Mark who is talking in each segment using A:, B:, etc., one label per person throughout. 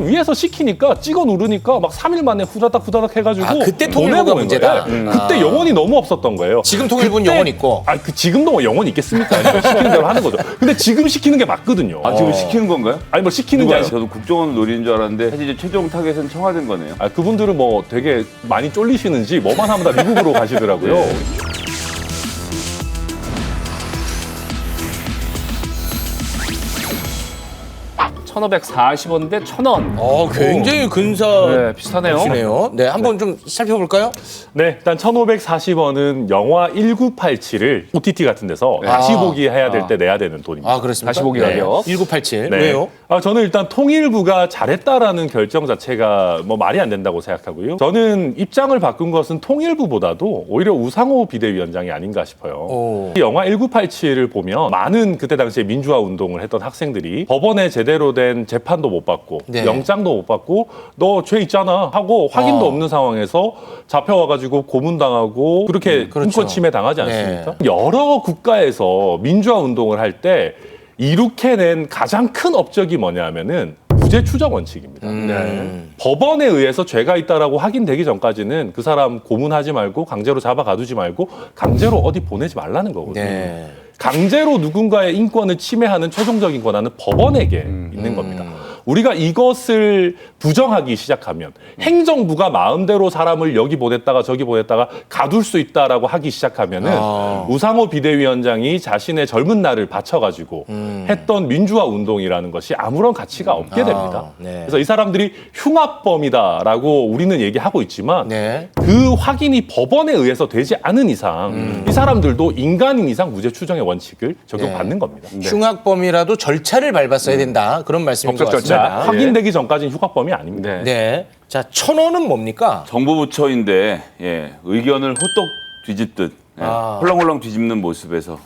A: 위에서 시키니까 찍어 누르니까 막 3일 만에 후다닥 해가지고
B: 그때 통일부가 문제다.
A: 그때 영혼이 너무 없었던 거예요.
B: 지금 통일부는 영혼 있고.
A: 지금도 뭐 영혼 있겠습니까? 시키는 대로 하는 거죠. 근데 지금 시키는 게 맞거든요.
C: 지금 시키는 건가요?
A: 아니 뭐 시키는 게 아니라
C: 저도 국정원을 노리는 줄 알았는데 사실 이제 최종 타겟은 청와대인 거네요.
A: 그분들은 뭐 되게 많이 쫄리시는지 뭐만 하면 다 미국으로 가시더라고요.
C: 네.
D: 1,540원 대 1,000원.
B: 굉장히 근사.
D: 네, 비슷하네요.
B: 네요. 네, 한번 좀 살펴볼까요?
A: 네, 일단 1,540원은 영화 1987을 OTT 같은 데서 다시 보기 해야 될 때 내야 되는 돈입니다.
B: 그렇습니까?
D: 다시 보기
B: 네.
D: 가격.
B: 1987.
A: 네.
B: 왜요?
A: 저는 일단 통일부가 잘했다라는 결정 자체가 뭐 말이 안 된다고 생각하고요. 저는 입장을 바꾼 것은 통일부보다도 오히려 우상호 비대위원장이 아닌가 싶어요. 이 영화 1987을 보면 많은 그때 당시에 민주화 운동을 했던 학생들이 법원에 제대로 된 재판도 못 받고
B: 네.
A: 영장도 못 받고 너 죄 있잖아 하고 확인도 없는 상황에서 잡혀와가지고 고문당하고 그렇게
B: 그렇죠.
A: 인권 침해 당하지 않습니까?
B: 네.
A: 여러 국가에서 민주화 운동을 할 때 이룩해낸 가장 큰 업적이 뭐냐면은 무죄 추정 원칙입니다. 법원에 의해서 죄가 있다라고 확인되기 전까지는 그 사람 고문하지 말고 강제로 잡아 가두지 말고 강제로 어디 보내지 말라는 거거든요.
B: 네.
A: 강제로 누군가의 인권을 침해하는 최종적인 권한은 법원에게 있는 겁니다. 우리가 이것을 부정하기 시작하면 행정부가 마음대로 사람을 여기 보냈다가 저기 보냈다가 가둘 수 있다라고 하기 시작하면은 우상호 비대위원장이 자신의 젊은 날을 바쳐가지고 했던 민주화 운동이라는 것이 아무런 가치가 없게 됩니다.
B: 네.
A: 그래서 이 사람들이 흉악범이다라고 우리는 얘기하고 있지만
B: 네.
A: 그 확인이 법원에 의해서 되지 않은 이상 이 사람들도 인간인 이상 무죄 추정의 원칙을 적용받는 겁니다.
B: 흉악범이라도 절차를 밟았어야 된다. 그런 말씀인 것
D: 법적
B: 같습니다.
D: 절차.
A: 확인되기 전까지는 흉악범이 아닙니다.
D: 네.
B: 네. 자, 1,000원은 뭡니까?
C: 정부 부처인데 의견을 호떡 뒤집듯 홀렁홀렁 뒤집는 모습에서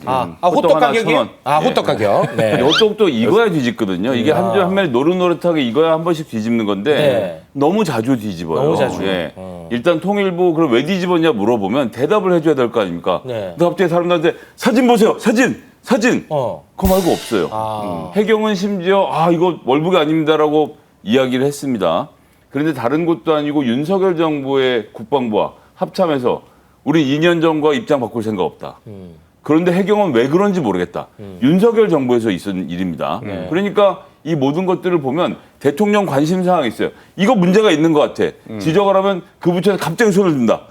B: 호떡
C: 하나
B: 가격이?
C: 1,000원.
B: 호떡 가격. 네.
C: 호떡도 익어야 뒤집거든요. 이게 한 마리 노릇노릇하게 익어야 한 번씩 뒤집는 건데
B: 네.
C: 너무 자주 뒤집어요.
B: 너무 자주.
C: 일단 통일부 그럼 왜 뒤집었냐 물어보면 대답을 해줘야 될 거 아닙니까?
B: 네.
C: 근데 갑자기 사람들한테 사진 보세요. 사진. 그거 말고 없어요. 해경은 심지어 이거 월북이 아닙니다라고 이야기를 했습니다. 그런데 다른 곳도 아니고 윤석열 정부의 국방부와 합참해서 우리 2년 전과 입장 바꿀 생각 없다. 그런데 해경은 왜 그런지 모르겠다. 윤석열 정부에서 있었던 일입니다. 그러니까 이 모든 것들을 보면 대통령 관심 사항이 있어요. 이거 문제가 있는 것 같아. 지적을 하면 그 부처에서 갑자기 손을 든다.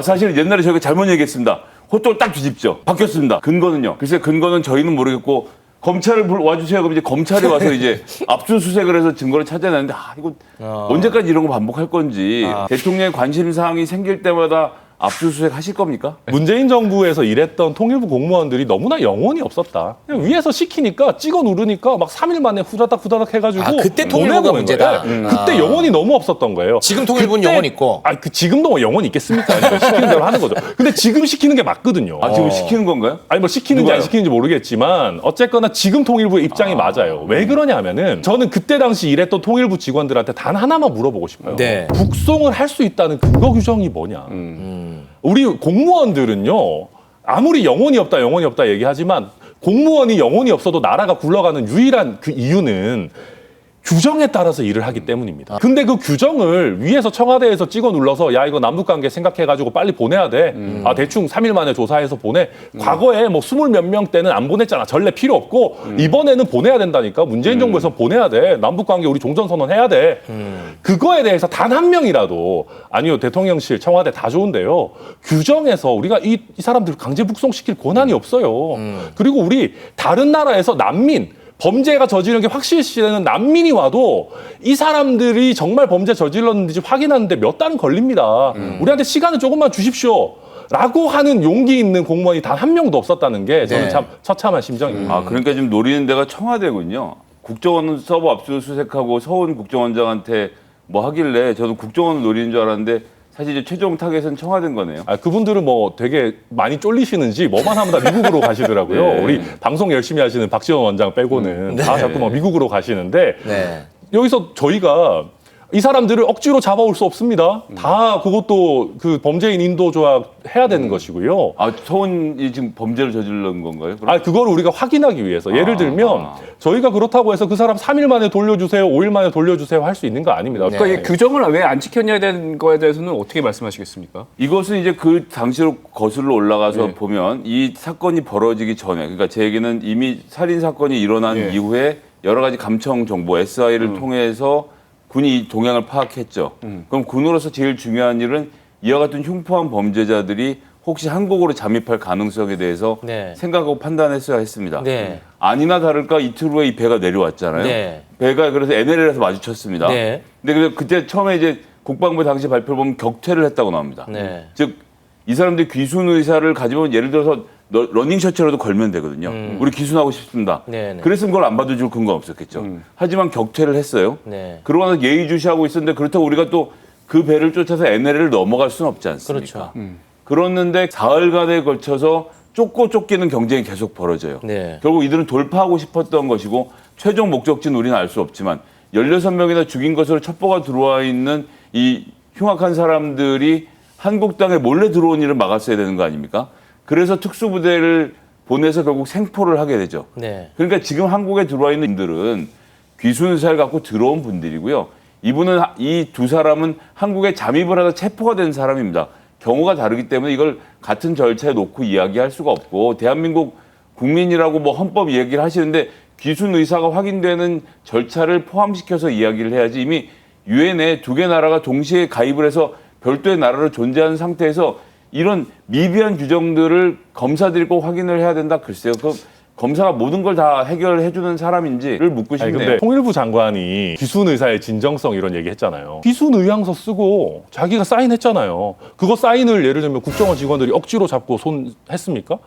C: 사실 옛날에 저희가 잘못 얘기했습니다. 호떡을 딱 뒤집죠. 바뀌었습니다. 근거는요. 글쎄 근거는 저희는 모르겠고 검찰을 와주세요. 그럼 이제 검찰이 와서 이제 압수수색을 해서 증거를 찾아내는데 이거 언제까지 이런 거 반복할 건지 대통령의 관심 사항이 생길 때마다 압수수색 하실 겁니까?
A: 문재인 정부에서 일했던 통일부 공무원들이 너무나 영혼이 없었다. 그냥 위에서 시키니까 찍어 누르니까 막 3일 만에 후다닥 해가지고
B: 그때 통일부가 문제다.
A: 그때 영혼이 너무 없었던 거예요.
B: 지금 통일부는 영혼 있고.
A: 지금도 뭐 영혼 있겠습니까? 시키는 대로 하는 거죠. 근데 지금 시키는 게 맞거든요.
C: 지금 시키는 건가요?
A: 뭐 시키는지
C: 누가요?
A: 안 시키는지 모르겠지만 어쨌거나 지금 통일부의 입장이 맞아요. 왜 그러냐 하면은 저는 그때 당시 일했던 통일부 직원들한테 단 하나만 물어보고 싶어요.
B: 네.
A: 북송을 할 수 있다는 근거 규정이 뭐냐. 우리 공무원들은요. 아무리 영혼이 없다 얘기하지만 공무원이 영혼이 없어도 나라가 굴러가는 유일한 그 이유는 규정에 따라서 일을 하기 때문입니다. 근데 그 규정을 위에서 청와대에서 찍어 눌러서 야 이거 남북관계 생각해가지고 빨리 보내야 돼. 대충 3일 만에 조사해서 보내. 과거에 뭐 20 몇 명 때는 안 보냈잖아. 전례 필요 없고 이번에는 보내야 된다니까. 문재인 정부에서 보내야 돼. 남북관계 우리 종전선언 해야 돼. 그거에 대해서 단 한 명이라도 아니요 대통령실 청와대 다 좋은데요. 규정에서 우리가 이 사람들 강제 북송시킬 권한이 없어요. 그리고 우리 다른 나라에서 난민 범죄가 저지른 게 확실시되는 난민이 와도 이 사람들이 정말 범죄 저질렀는지 확인하는데 몇 달은 걸립니다. 우리한테 시간을 조금만 주십시오. 라고 하는 용기 있는 공무원이 단 한 명도 없었다는 게 저는 참 처참한 심정입니다.
C: 그러니까 지금 노리는 데가 청와대군요. 국정원 서버 압수수색하고 서훈 국정원장한테 뭐 하길래 저도 국정원을 노리는 줄 알았는데 사실 이제 최종 타겟은 청와대인 거네요.
A: 그분들은 뭐 되게 많이 쫄리시는지 뭐만 하면 다 미국으로 가시더라고요.
C: 네.
A: 우리 방송 열심히 하시는 박지원 원장 빼고는 다 자꾸 막 미국으로 가시는데
B: 네.
A: 여기서 저희가 이 사람들을 억지로 잡아올 수 없습니다. 다 그것도 그 범죄인 인도 조약 해야 되는 것이고요.
C: 아, 서훈이 지금 범죄를 저지른 건가요? 그럼?
A: 아, 그걸 우리가 확인하기 위해서. 예를 들면 저희가 그렇다고 해서 그 사람 3일 만에 돌려주세요, 5일 만에 돌려주세요 할 수 있는 거 아닙니다.
D: 그러니까 이 규정을 왜 안 지켰냐에 대한 거에 대해서는 어떻게 말씀하시겠습니까?
C: 이것은 이제 그 당시로 거슬러 올라가서 보면 이 사건이 벌어지기 전에, 그러니까 제 얘기는 이미 살인 사건이 일어난 이후에 여러 가지 감청 정보, SI를 통해서 군이 이 동향을 파악했죠. 그럼 군으로서 제일 중요한 일은 이와 같은 흉포한 범죄자들이 혹시 한국으로 잠입할 가능성에 대해서
B: 네.
C: 생각하고 판단했어야 했습니다.
B: 네.
C: 아니나 다를까 이틀 후에 이 배가 내려왔잖아요.
B: 네.
C: 배가 그래서 NLL에서 마주쳤습니다.
B: 네.
C: 근데 그때 처음에 이제 국방부 당시 발표를 보면 격퇴를 했다고 나옵니다.
B: 네.
C: 즉 이 사람들이 귀순 의사를 가지면 예를 들어서 러닝 셔츠라도 걸면 되거든요. 우리 귀순하고 싶습니다.
B: 네, 네.
C: 그랬으면 그걸 안 받아줄 근거가 없었겠죠. 하지만 격퇴를 했어요.
B: 네.
C: 그러고 나서 예의주시하고 있었는데 그렇다고 우리가 또 그 배를 쫓아서 NLL을 넘어갈 수는 없지 않습니까?
B: 그렇죠.
C: 그렇는데 사흘간에 걸쳐서 쫓고 쫓기는 경쟁이 계속 벌어져요.
B: 네.
C: 결국 이들은 돌파하고 싶었던 것이고 최종 목적지는 우리는 알 수 없지만 16명이나 죽인 것으로 첩보가 들어와 있는 이 흉악한 사람들이 한국 땅에 몰래 들어온 일을 막았어야 되는 거 아닙니까? 그래서 특수부대를 보내서 결국 생포를 하게 되죠.
B: 네.
C: 그러니까 지금 한국에 들어와 있는 분들은 귀순의사를 갖고 들어온 분들이고요. 이분은 이 두 사람은 한국에 잠입을 하다 체포가 된 사람입니다. 경우가 다르기 때문에 이걸 같은 절차에 놓고 이야기할 수가 없고 대한민국 국민이라고 뭐 헌법 이야기를 하시는데 귀순 의사가 확인되는 절차를 포함시켜서 이야기를 해야지 이미 유엔에 두 개 나라가 동시에 가입을 해서 별도의 나라로 존재하는 상태에서 이런 미비한 규정들을 검사들이 꼭 확인을 해야 된다. 글쎄요. 그 검사가 모든 걸 다 해결해주는 사람인지를 묻고
A: 아니,
C: 싶네요.
A: 근데 통일부 장관이 귀순 의사의 진정성 이런 얘기 했잖아요. 귀순 의향서 쓰고 자기가 사인했잖아요. 그거 사인을 예를 들면 국정원 직원들이 억지로 잡고 손했습니까?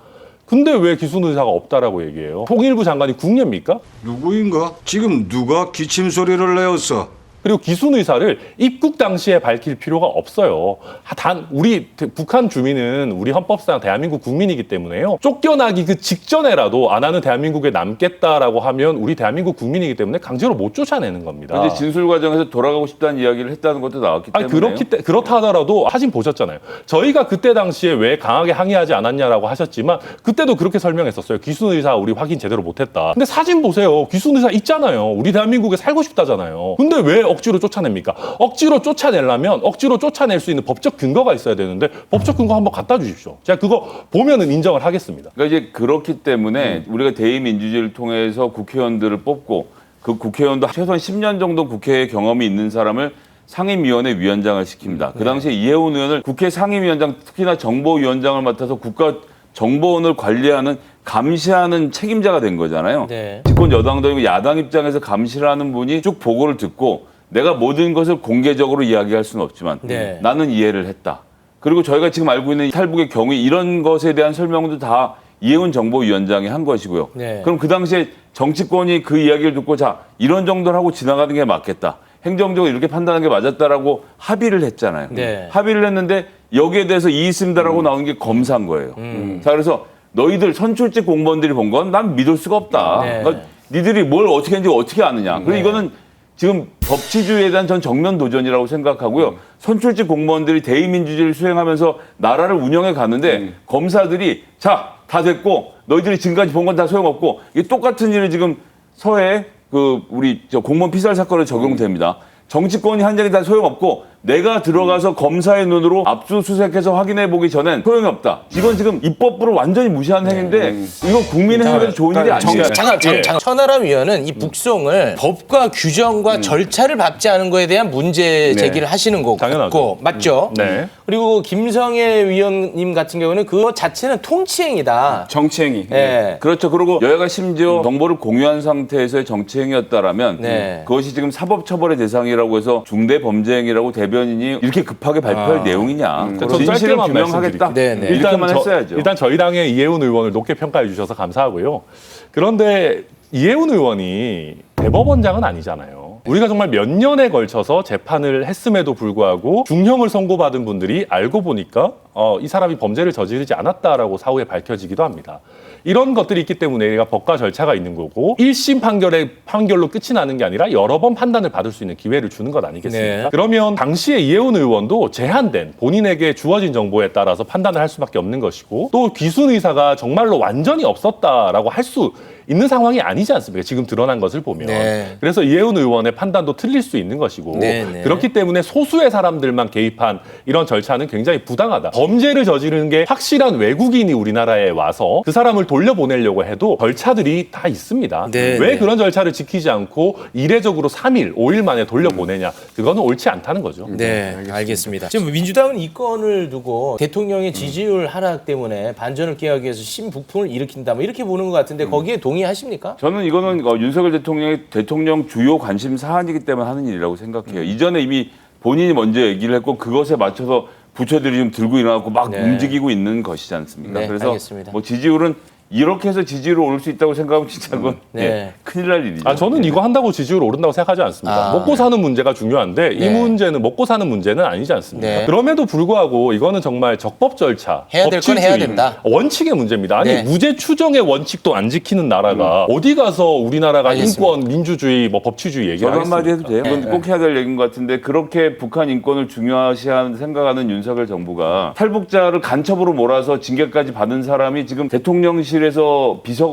A: 근데 왜 귀순 의사가 없다라고 얘기해요? 통일부 장관이 국녀입니까?
E: 누구인가? 지금 누가 기침 소리를 내었어?
A: 그리고 귀순 의사를 입국 당시에 밝힐 필요가 없어요. 단 우리 북한 주민은 우리 헌법상 대한민국 국민이기 때문에요. 쫓겨나기 그 직전에라도 나는 대한민국에 남겠다라고 하면 우리 대한민국 국민이기 때문에 강제로 못 쫓아내는 겁니다.
C: 이제 진술 과정에서 돌아가고 싶다는 이야기를 했다는 것도 나왔기
A: 아니
C: 때문에
A: 그렇다 하더라도 사진 보셨잖아요. 저희가 그때 당시에 왜 강하게 항의하지 않았냐라고 하셨지만 그때도 그렇게 설명했었어요. 귀순 의사 우리 확인 제대로 못했다. 근데 사진 보세요. 귀순 의사 있잖아요. 우리 대한민국에 살고 싶다잖아요. 근데 왜 억지로 쫓아냅니까? 억지로 쫓아내려면 억지로 쫓아낼 수 있는 법적 근거가 있어야 되는데 법적 근거 한번 갖다 주십시오. 제가 그거 보면은 인정을 하겠습니다.
C: 그러니까 이제 그렇기 때문에 우리가 대의민주주의를 통해서 국회의원들을 뽑고 그 국회의원도 최소한 10년 정도 국회 경험이 있는 사람을 상임위원회 위원장을 시킵니다. 그 당시에 이해운 의원을 국회 상임위원장 특히나 정보위원장을 맡아서 국가 정보원을 관리하는 감시하는 책임자가 된 거잖아요.
B: 네.
C: 집권 여당도 야당 입장에서 감시를 하는 분이 쭉 보고를 듣고 내가 모든 것을 공개적으로 이야기할 수는 없지만
B: 네.
C: 나는 이해를 했다. 그리고 저희가 지금 알고 있는 탈북의 경우 이런 것에 대한 설명도 다 이해운 정보위원장이 한 것이고요.
B: 네.
C: 그럼 그 당시에 정치권이 그 이야기를 듣고 자 이런 정도를 하고 지나가는 게 맞겠다. 행정적으로 이렇게 판단하는 게 맞았다라고 합의를 했잖아요.
B: 네.
C: 합의를 했는데 여기에 대해서 이의 있습니다라고 나오는 게 검사인 거예요. 자 그래서 너희들 선출직 공무원들이 본 건 난 믿을 수가 없다.
B: 네.
C: 그러니까 니들이 뭘 어떻게 했는지 어떻게 아느냐. 그리고 이거는 지금 법치주의에 대한 전 정면 도전이라고 생각하고요. 선출직 공무원들이 대의민주주의를 수행하면서 나라를 운영해 가는데 검사들이 자, 다 됐고 너희들이 지금까지 본 건 다 소용없고 이게 똑같은 일을 지금 서해 그 우리 저 공무원 피살 사건에 적용됩니다. 정치권이 한 적이 다 소용없고 내가 들어가서 검사의 눈으로 압수수색해서 확인해 보기 전엔 소용이 없다. 이건 지금 입법부를 완전히 무시하는 행위인데 이거 국민의 행위에도 좋은 일이 아니에요.
B: 잠깐. 천하람 위원은 이 북송을 법과 규정과 절차를 밟지 않은 거에 대한 문제 제기를 하시는 거고
A: 당연하죠.
B: 맞죠?
A: 네.
B: 그리고 김성애 위원님 같은 경우는 그거 자체는 통치행위다.
D: 정치행위.
B: 네.
C: 그렇죠. 그리고 여야가 심지어 정보를 공유한 상태에서의 정치행위였다라면
B: 네.
C: 그것이 지금 사법처벌의 대상이라고 해서 중대범죄행위라고 대변인이 이렇게 급하게 발표할 내용이냐. 그러니까
A: 저도
C: 진실을
A: 짧게만
C: 규명하겠다.
B: 말씀드릴게요. 네, 네.
C: 이렇게만 했어야죠.
A: 일단 저희 당의 이해운 의원을 높게 평가해 주셔서 감사하고요. 그런데 이해운 의원이 대법원장은 아니잖아요. 우리가 정말 몇 년에 걸쳐서 재판을 했음에도 불구하고 중형을 선고받은 분들이 알고 보니까 이 사람이 범죄를 저지르지 않았다라고 사후에 밝혀지기도 합니다. 이런 것들이 있기 때문에 얘가 법과 절차가 있는 거고 1심 판결로 끝이 나는 게 아니라 여러 번 판단을 받을 수 있는 기회를 주는 것 아니겠습니까?
B: 네.
A: 그러면 당시에 이혜훈 의원도 제한된 본인에게 주어진 정보에 따라서 판단을 할 수밖에 없는 것이고 또 귀순 의사가 정말로 완전히 없었다라고 할 수 있는 상황이 아니지 않습니까? 지금 드러난 것을 보면.
B: 네.
A: 그래서 이혜훈 의원의 판단도 틀릴 수 있는 것이고
B: 네, 네.
A: 그렇기 때문에 소수의 사람들만 개입한 이런 절차는 굉장히 부당하다. 범죄를 저지르는 게 확실한 외국인이 우리나라에 와서 그 사람을 돌려보내려고 해도 절차들이 다 있습니다.
B: 네,
A: 왜
B: 네.
A: 그런 절차를 지키지 않고 이례적으로 3일, 5일 만에 돌려보내냐. 그거는 옳지 않다는 거죠.
B: 네, 알겠습니다. 지금 민주당은 이 건을 두고 대통령의 지지율 하락 때문에 반전을 기하기 위해서 신북풍을 일으킨다, 뭐 이렇게 보는 것 같은데 거기에 동의하십니까?
C: 저는 이거는 윤석열 대통령의 대통령 주요 관심 사안이기 때문에 하는 일이라고 생각해요. 이전에 이미 본인이 먼저 얘기를 했고 그것에 맞춰서 부처들이 좀 들고 일어나고 막
B: 네.
C: 움직이고 있는 것이지 않습니까?
B: 네,
C: 그래서
B: 알겠습니다.
C: 뭐 지지율은 이렇게 해서 지지율을 오를 수 있다고 생각하면 진짜 그건
B: 네.
C: 예, 큰일 날 일이죠.
A: 저는 이거 한다고 지지율 오른다고 생각하지 않습니다.
B: 아.
A: 먹고 사는 문제가 중요한데
B: 네.
A: 이 문제는 먹고 사는 문제는 아니지 않습니까?
B: 네.
A: 그럼에도 불구하고 이거는 정말 적법 절차,
B: 해야 될 건
A: 법치주의,
B: 해야 된다.
A: 원칙의 문제입니다. 아니
B: 네.
A: 무죄 추정의 원칙도 안 지키는 나라가 어디 가서 우리나라가
B: 알겠습니다.
A: 인권, 민주주의, 뭐 법치주의
C: 저도 한마디 해도
A: 얘기하겠습니까?
C: 돼요? 이건 꼭 해야 될 얘기인 것 같은데 그렇게 북한 인권을 중요시하는 생각하는 윤석열 정부가 탈북자를 간첩으로 몰아서 징계까지 받은 사람이 지금 대통령실에서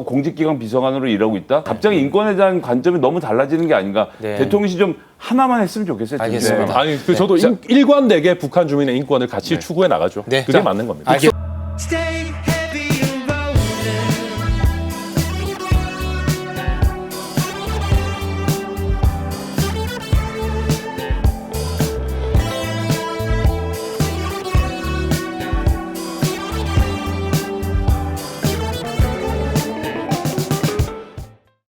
C: 공직기관 비서관으로 일하고 있다? 갑자기 인권에 대한 관점이 너무 달라지는 게 아닌가?
B: 네.
C: 대통령실 좀 하나만 했으면 좋겠어요. 진짜.
B: 알겠습니다.
A: 아니 저도 일관되게 북한 주민의 인권을 같이 추구해 나가죠.
B: 네.
A: 그게
B: 자,
A: 맞는 겁니다.
B: 알겠...
F: Stay